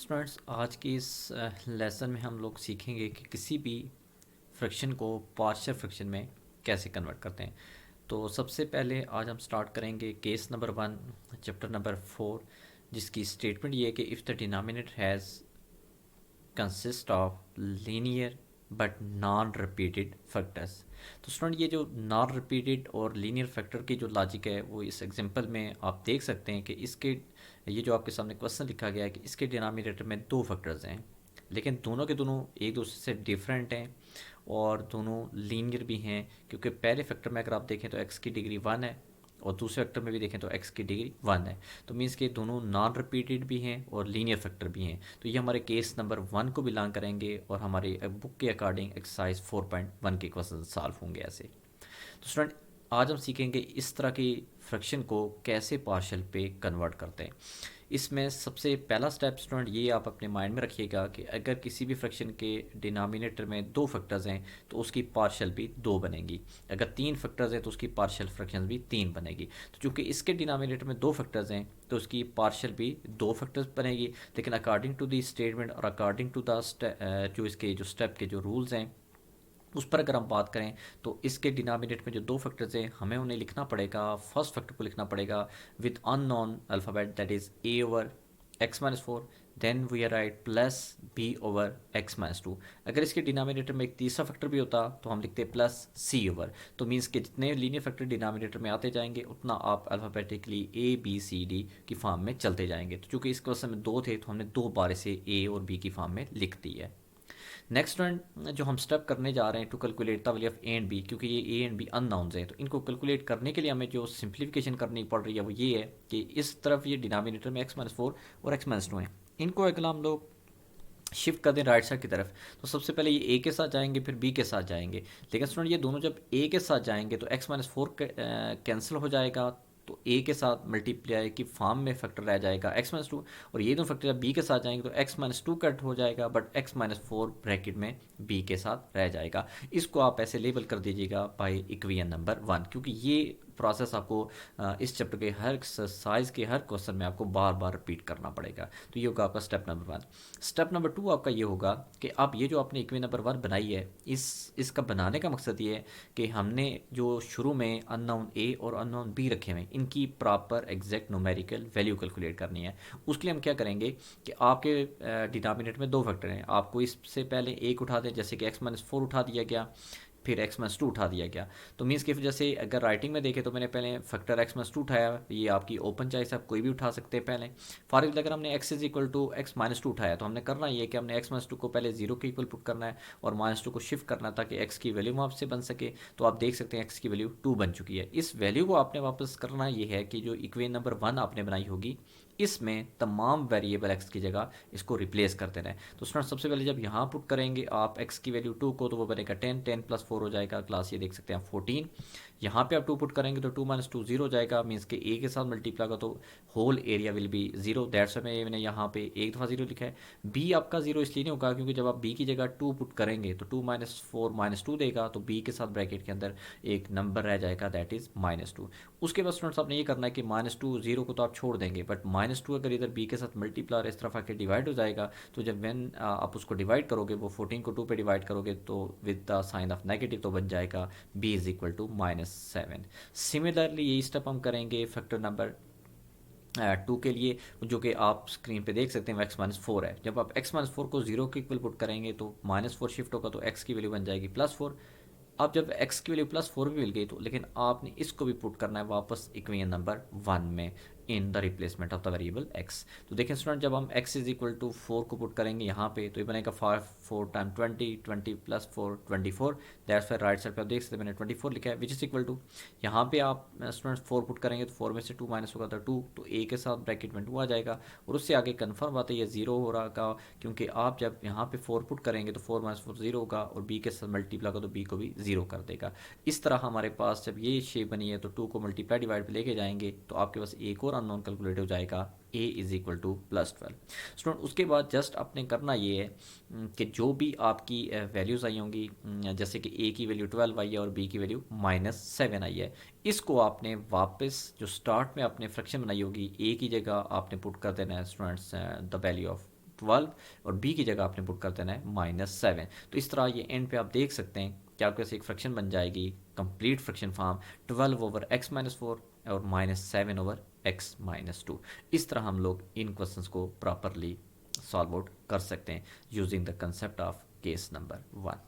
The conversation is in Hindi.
स्टूडेंट्स आज की इस लेसन में हम लोग सीखेंगे कि किसी भी फ्रैक्शन को पार्शियल फ्रैक्शन में कैसे कन्वर्ट करते हैं। तो सबसे पहले आज हम स्टार्ट करेंगे केस नंबर 1 चैप्टर नंबर 4, जिसकी स्टेटमेंट ये है कि if the denominator has consist of linear but non repeated factors. तो स्टूडेंट ये जो नॉन रिपीटेड और लीनियर फैक्टर की जो लॉजिक है वो इस एग्जांपल में आप देख सकते हैं कि इसके ये जो आपके सामने क्वेश्चन लिखा गया है कि इसके डिनोमिनेटर में दो फैक्टर्स हैं, लेकिन दोनों के दोनों एक दूसरे से डिफरेंट हैं और दोनों लीनियर भी हैं, क्योंकि पहले फैक्टर में अगर आप देखें तो एक्स की डिग्री 1 है और दूसरे फैक्टर में भी देखें तो एक्स की डिग्री 1 है। तो मीन्स के दोनों नॉन रिपीटेड भी हैं और लीनियर फैक्टर भी हैं। तो ये हमारे केस नंबर 1 को बिलोंग करेंगे और हमारे बुक के अकॉर्डिंग एक्सरसाइज 4.1 के क्वेश्चन सॉल्व होंगे ऐसे। तो स्टूडेंट आज हम सीखेंगे इस तरह की फ्रैक्शन को कैसे पार्शियल पे कन्वर्ट करते हैं। इसमें सबसे पहला स्टेप स्टूडेंट ये आप अपने माइंड में रखिएगा कि अगर किसी भी फ्रैक्शन के डिनोमिनेटर में दो फैक्टर्स हैं तो उसकी पार्शियल भी दो बनेगी। अगर तीन फैक्टर्स हैं तो उसकी पार्शियल फ्रैक्शन भी तीन बनेगी। तो चूंकि इसके डिनोमिनेटर में दो फैक्टर्स हैं तो उसकी पार्शियल भी दो फैक्टर्स बनेगी। लेकिन अकॉर्डिंग टू द स्टेटमेंट और अकॉर्डिंग टू द जो इसके जो स्टेप के जो रूल्स हैं उस पर अगर हम बात करें तो इसके डिनोमिनेटर में जो दो फैक्टर्स हैं हमें उन्हें लिखना पड़ेगा। फर्स्ट फैक्टर को लिखना पड़ेगा with unknown alphabet, that is A over X minus four, then we are write plus B over X minus two. अगर इसके डिनोमिनेटर में एक तीसरा फैक्टर भी होता तो हम लिखते प्लस सी ओवर। तो मीन्स के जितने लीनियर फैक्टर डिनोमिनेटर में आते जाएंगे उतना आप alphabetically A B C D की फॉर्म में चलते जाएंगे। तो चूँकि इस क्वेश्चन में दो थे तो हमने दो बार इसे ए और बी की फॉर्म में लिख दी है। नेक्स्ट वन जो हम स्टेप करने जा रहे हैं to calculate the value of A and B, क्योंकि ये ए एंड बी अननाउन्स हैं तो इनको कैलकुलेट करने के लिए हमें जो सिंप्लीफिकेशन करनी पड़ रही है वो ये है कि इस तरफ ये डिनोमिनेटर में एक्स माइनस फोर और एक्स माइनस टू है, इनको अगर हम लोग शिफ्ट कर दें राइट साइड की तरफ तो सबसे पहले ये ए के साथ जाएंगे फिर बी के साथ जाएंगे। लेकिन स्टूडेंट ये दोनों जब ए के साथ जाएंगे तो एक्स माइनस फोर कैंसिल हो जाएगा, तो ए के साथ मल्टीप्लाई की फॉर्म में फैक्टर रह जाएगा एक्स माइनस टू, और ये दोनों फैक्टर जब बी के साथ जाएंगे तो एक्स माइनस टू कट हो जाएगा but x minus four bracket में बी के साथ रह जाएगा। इसको आप ऐसे लेबल कर दीजिएगा बाई इक्वेशन नंबर 1, क्योंकि ये प्रोसेस आपको इस चैप्टर के हर एक्सरसाइज के हर क्वेश्चन में आपको बार बार रिपीट करना पड़ेगा। तो ये होगा आपका स्टेप नंबर 1। स्टेप नंबर 2 आपका ये होगा कि आप ये जो आपने इक्वेशन नंबर 1 बनाई है इसका बनाने का मकसद ये है कि हमने जो शुरू में अननोन ए और अननोन बी रखे हुए हैं इनकी proper exact numerical value calculate करनी है। उसके लिए हम क्या करेंगे कि आपके डिनोमिनेटर में दो फैक्टर हैं, आपको इससे पहले एक उठा दें, जैसे कि एक्स माइनस फोर उठा दिया गया फिर एक्स माइनस टू उठा दिया गया। तो मीन्स की वजह से अगर राइटिंग में देखें तो मैंने पहले फैक्टर एक्स माइनस टू उठाया, ये आपकी ओपन चॉइस आप कोई भी उठा सकते हैं पहले। फॉर एग्जाम्पल अगर हमने X is equal to X minus two उठाया तो हमने करना ये कि हमने एक्स माइनस टू को पहले जीरो के इक्वल पुट करना है और माइनस टू को शिफ्ट करना ताकि एक्स की वैल्यू वहाँ से बन सके। तो आप देख सकते हैं एक्स की वैल्यू टू बन चुकी है। इस वैल्यू को आपने वापस करना ये है कि जो इक्वेशन नंबर 1 आपने बनाई होगी इसमें तमाम वेरिएबल एक्स की जगह इसको रिप्लेस कर देना है। तो स्टूडेंट सबसे पहले जब यहाँ पुट करेंगे आप एक्स की वैल्यू 2 को तो वो बनेगा 10, 10 प्लस 4 हो जाएगा क्लास, ये देख सकते हैं 14। यहाँ पे आप 2 पुट करेंगे तो 2 माइनस टू जीरो हो जाएगा, मीन्स के ए के साथ मल्टीप्लाई का तो whole area will be zero, that's मैंने यहाँ पे एक दफ़ा जीरो लिखा है। बी आपका जीरो इसलिए नहीं होगा क्योंकि जब आप बी की जगह 2 पुट करेंगे तो 2 माइनस फोर माइनस टू देगा, तो बी के साथ ब्रैकेट के अंदर एक नंबर रह जाएगा दैट इज़ माइनस टू। उसके बाद स्टूडेंट्स आपने ये करना है कि माइनस टू जीरो को तो आप छोड़ देंगे बट माइनस टू अगर इधर बी के साथ मल्टीप्लाई और इस तरफ आके डिवाइड हो जाएगा तो जब व्हेन आप उसको डिवाइड करोगे वो 14 को 2 पे डिवाइड करोगे तो with the sign of negative तो बन जाएगा b is equal to -7। Similarly यही स्टेप हम करेंगे फैक्टर नंबर 2 के लिए, जो कि आप स्क्रीन पे देख सकते हैं एक्स माइनस फोर है। जब आप एक्स माइनस फोर को जीरो के इक्वल पुट करेंगे तो माइनस फोर शिफ्ट होगा तो एक्स की वैल्यू बन जाएगी प्लस फोर। अब जब x की वैल्यू प्लस फोर भी मिल गई तो लेकिन आपने इसको भी पुट करना है वापस इक्वेशन नंबर 1 में in the replacement of the variable x। तो देखें स्टूडेंट जब हम x इज इक्वल टू 4 को पुट करेंगे यहाँ पे तो ये बनेगा 5 4 time 20, 20 plus 4 24, that's five right side पे आप देख सकते हैं मैंने 24 लिखा है विच इज इक्वल टू, यहाँ पे आप स्टूडेंट 4 पुट करेंगे तो 4 में से 2 माइनस होगा तो 2, तो a के साथ ब्रैकेट में 2 आ जाएगा और उससे आगे कन्फर्म बात है ये जीरो हो रहा का, क्योंकि आप जब यहाँ पे 4 पुट करेंगे तो 4 माइनस फोर जीरो होगा और b के साथ मल्टीप्लाई होगा तो b को भी जीरो कर देगा। इस तरह हमारे पास जब ये शेप बनी है तो 2 को मल्टीप्लाई डिवाइड पे लेके जाएंगे तो आपके पास एक और अननोन कैलकुलेट हो जाएगा a is equal two plus 12। Student उसके बाद जस्ट आपने करना ये है कि जो भी आपकी वैल्यूज़ आई होंगी जैसे कि a की वैल्यू 12 आई है और b की वैल्यू -7 आई है, इसको आपने वापस जो स्टार्ट में आपने फ्रैक्शन बनाई होगी a की जगह आपने पुट कर देना है स्टूडेंट्स द वैल्यू ऑफ 12 और बी की जगह आपने पुट कर देना है -7। तो इस तरह ये एंड पे आप देख सकते हैं कि आपके पास एक फ्रैक्शन बन जाएगी कंप्लीट फ्रैक्शन फॉर्म 12/x-4 और -7/x-2। इस तरह हम लोग इन क्वेश्चंस को प्रॉपरली सॉल्व आउट कर सकते हैं using the concept of case number 1।